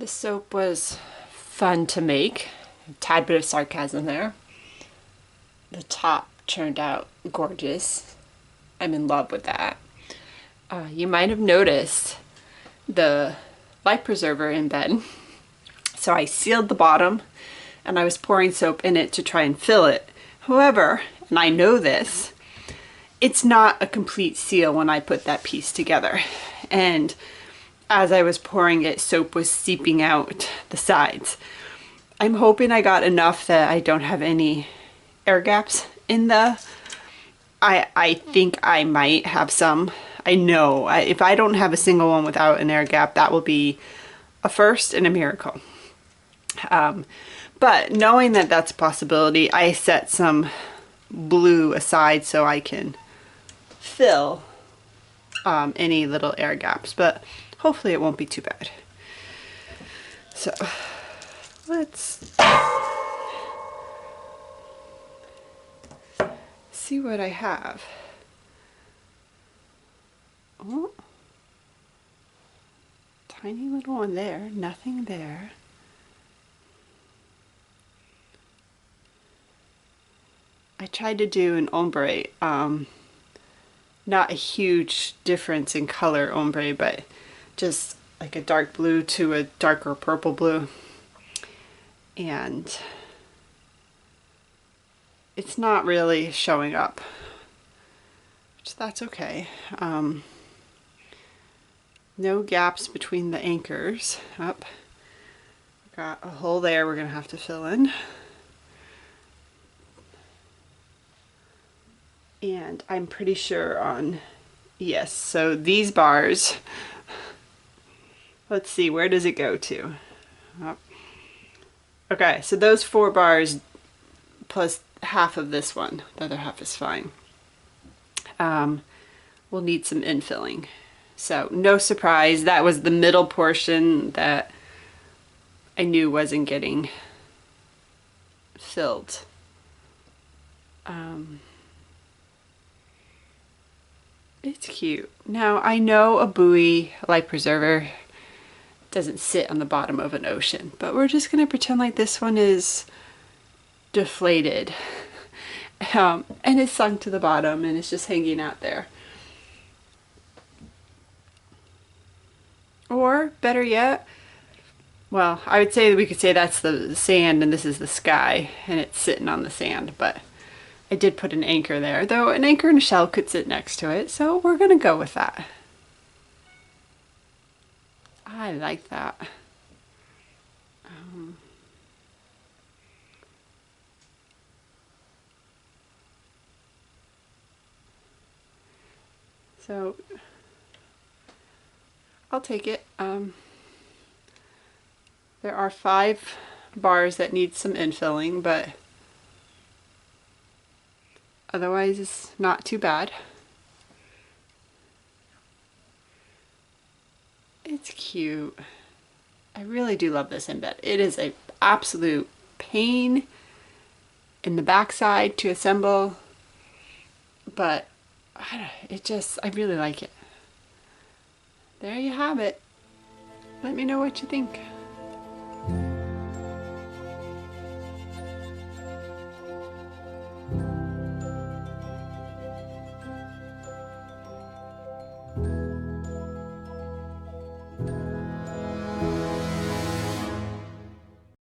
This soap was fun to make. A tad bit of sarcasm there. The top turned out gorgeous. I'm in love with that. You might have noticed the life preserver embed. So I sealed the bottom and I was pouring soap in it to try and fill it. However, and I know this, it's not a complete seal when I put that piece together. And as I was pouring it, soap was seeping out the sides. I'm hoping I got enough that I don't have any air gaps in the... I think I might have some. I know if I don't have a single one without an air gap, that will be a first and a miracle. But knowing that that's a possibility, I set some blue aside so I can fill any little air gaps, but hopefully it won't be too bad. So let's see what I have. Oh, tiny little one there, nothing there. I tried to do an ombre, not a huge difference in color ombre, but just like a dark blue to a darker purple blue. And it's not really showing up, which that's okay. No gaps between the anchors. Up. Got a hole there we're gonna have to fill in. And I'm pretty sure on, yes, so these bars, let's see, where does it go to? Oh. Okay, so those 4 bars plus half of this one, the other half is fine. We'll need some infilling. So no surprise, that was the middle portion that I knew wasn't getting filled. It's cute. Now I know a buoy life preserver doesn't sit on the bottom of an ocean, but we're just gonna pretend like this one is deflated and it's sunk to the bottom and it's just hanging out there. Or better yet, well, I would say that we could say that's the sand and this is the sky and it's sitting on the sand, but I did put an anchor there, though an anchor and a shell could sit next to it, so we're gonna go with that. I like that. So I'll take it. There are 5 bars that need some infilling, but otherwise it's not too bad. It's cute. I really do love this embed. It is an absolute pain in the backside to assemble, but I really like it. There you have it. Let me know what you think.